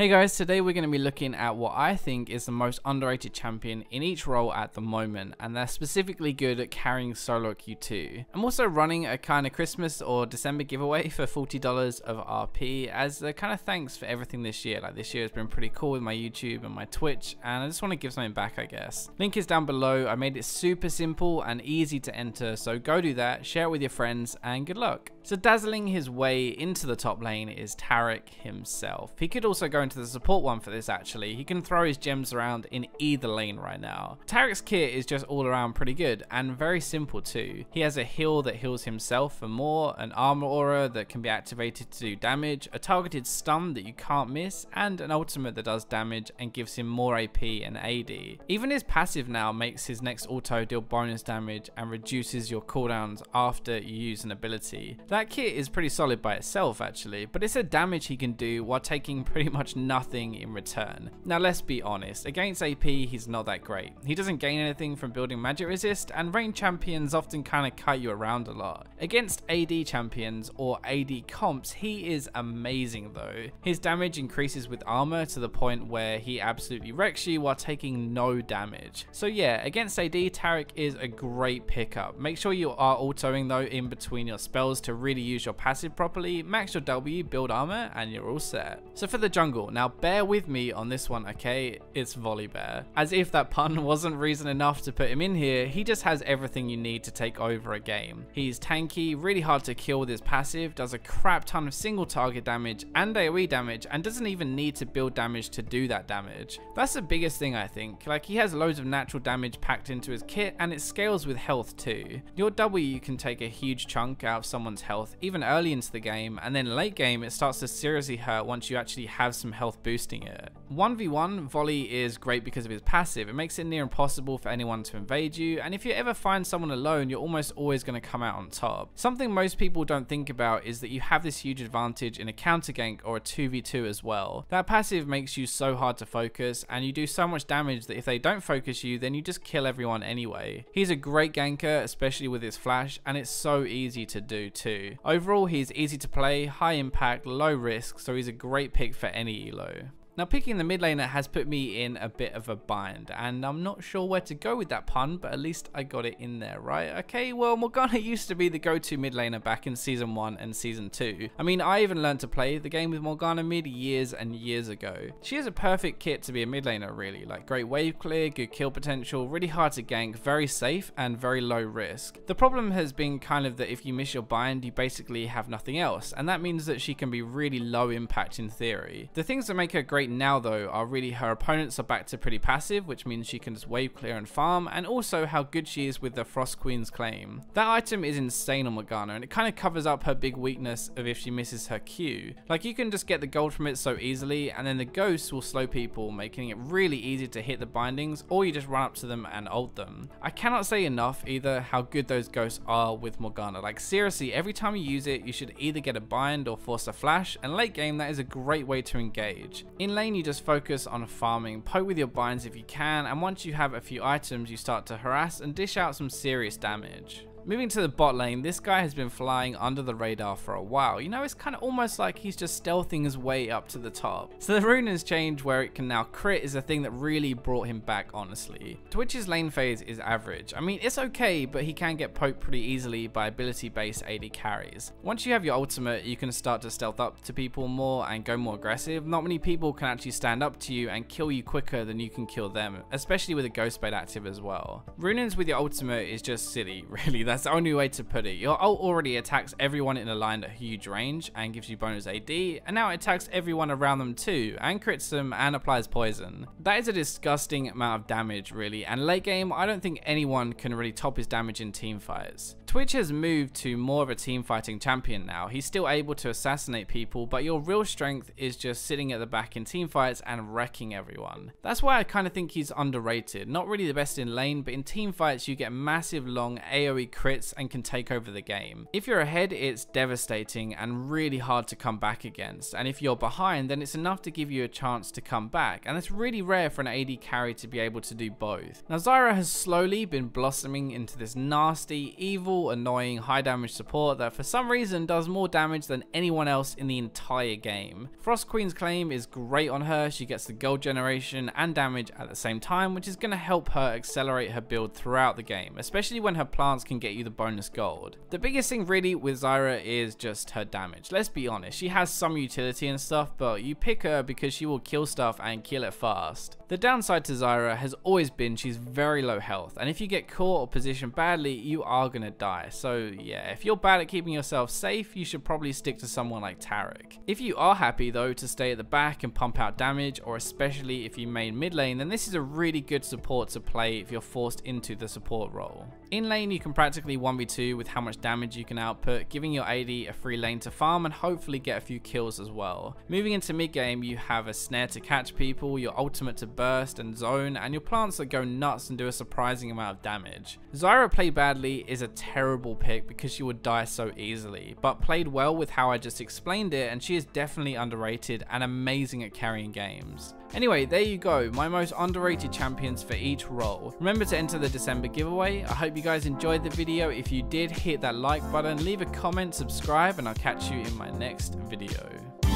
Hey guys, today we're going to be looking at what I think is the most underrated champion in each role at the moment, and they're specifically good at carrying solo Q2. I'm also running a kind of Christmas or December giveaway for $40 of RP as a kind of thanks for everything this year. Like, this year has been pretty cool with my YouTube and my Twitch, and I just want to give something back, I guess. Link is down below. I made it super simple and easy to enter, so go do that, share it with your friends, and good luck. So dazzling his way into the top lane is Taric himself. He could also go into the support one for this actually. He can throw his gems around in either lane right now. Taric's kit is just all around pretty good and very simple too. He has a heal that heals himself for more, an armor aura that can be activated to do damage, a targeted stun that you can't miss, and an ultimate that does damage and gives him more AP and AD. Even his passive now makes his next auto deal bonus damage and reduces your cooldowns after you use an ability. That kit is pretty solid by itself actually, but it's a damage he can do while taking pretty much nothing in return. Now let's be honest, against AP he's not that great. He doesn't gain anything from building magic resist, and range champions often kind of kite you around a lot. Against AD champions or AD comps he is amazing though. His damage increases with armor to the point where he absolutely wrecks you while taking no damage. So yeah, against AD Taric is a great pickup. Make sure you are autoing though in between your spells to really use your passive properly, max your W, build armor, and you're all set. So for the jungle, now bear with me on this one, okay? It's Volibear. As if that pun wasn't reason enough to put him in here, he just has everything you need to take over a game. He's tanky, really hard to kill with his passive, does a crap ton of single target damage and AoE damage, and doesn't even need to build damage to do that damage. That's the biggest thing I think. Like, he has loads of natural damage packed into his kit, and it scales with health too. Your W can take a huge chunk out of someone's health even early into the game, and then late game it starts to seriously hurt once you actually have some health boosting it. 1v1 Volley is great because of his passive. It makes it near impossible for anyone to invade you, and if you ever find someone alone you're almost always going to come out on top. Something most people don't think about is that you have this huge advantage in a counter gank or a 2v2 as well. That passive makes you so hard to focus, and you do so much damage that if they don't focus you then you just kill everyone anyway. He's a great ganker, especially with his flash, and it's so easy to do too. Overall he's easy to play, high impact, low risk, so he's a great pick for any elo. Now picking the mid laner has put me in a bit of a bind, and I'm not sure where to go with that pun, but at least I got it in there, right? Okay, well Morgana used to be the go-to mid laner back in Season 1 and Season 2. I mean, I even learned to play the game with Morgana mid years and years ago. She has a perfect kit to be a mid laner really, like great wave clear, good kill potential, really hard to gank, very safe, and very low risk. The problem has been kind of that if you miss your bind, you basically have nothing else, and that means that she can be really low impact in theory. The things that make her great now though are really her opponents are back to pretty passive, which means she can just wave clear and farm, and also how good she is with the Frost Queen's claim. That item is insane on Morgana, and it kind of covers up her big weakness of if she misses her Q. Like, you can just get the gold from it so easily, and then the ghosts will slow people, making it really easy to hit the bindings, or you just run up to them and ult them. I cannot say enough either how good those ghosts are with Morgana. Like, seriously, every time you use it you should either get a bind or force a flash, and late game that is a great way to engage. In lane you just focus on farming, poke with your binds if you can, and once you have a few items you start to harass and dish out some serious damage. Moving to the bot lane, this guy has been flying under the radar for a while. You know, it's kind of almost like he's just stealthing his way up to the top. So the rune has changed where it can now crit is a thing that really brought him back, honestly. Twitch's lane phase is average. I mean, it's okay, but he can get poked pretty easily by ability-based AD carries. Once you have your ultimate, you can start to stealth up to people more and go more aggressive. Not many people can actually stand up to you and kill you quicker than you can kill them, especially with a ghost blade active as well. Runins with your ultimate is just silly, really. That's the only way to put it. Your ult already attacks everyone in a line at huge range and gives you bonus AD, and now it attacks everyone around them too and crits them and applies poison. That is a disgusting amount of damage really, and late game I don't think anyone can really top his damage in team fights. Twitch has moved to more of a team fighting champion now. He's still able to assassinate people, but your real strength is just sitting at the back in team fights and wrecking everyone. That's why I kind of think he's underrated. Not really the best in lane, but in team fights you get massive long AoE crits and can take over the game. If you're ahead, it's devastating and really hard to come back against, and if you're behind, then it's enough to give you a chance to come back, and it's really rare for an AD carry to be able to do both. Now Zyra has slowly been blossoming into this nasty, evil, annoying, high damage support that for some reason does more damage than anyone else in the entire game. Frost Queen's claim is great on her. She gets the gold generation and damage at the same time, which is going to help her accelerate her build throughout the game, especially when her plants can get you the bonus gold. The biggest thing really with Zyra is just her damage. Let's be honest, she has some utility and stuff, but you pick her because she will kill stuff and kill it fast. The downside to Zyra has always been she's very low health, and if you get caught or positioned badly, you are going to die. So yeah, if you're bad at keeping yourself safe, you should probably stick to someone like Taric. If you are happy though to stay at the back and pump out damage, or especially if you main mid lane, then this is a really good support to play if you're forced into the support role. In lane, you can practically 1v2 with how much damage you can output, giving your AD a free lane to farm and hopefully get a few kills as well. Moving into mid game, you have a snare to catch people, your ultimate to burst and zone, and your plants that go nuts and do a surprising amount of damage. Zyra played badly is a terrible pick because she would die so easily, but played well with how I just explained it, and she is definitely underrated and amazing at carrying games. Anyway, there you go, my most underrated champions for each role. Remember to enter the December giveaway. I hope you guys enjoyed the video. If you did, hit that like button, leave a comment, subscribe, and I'll catch you in my next video.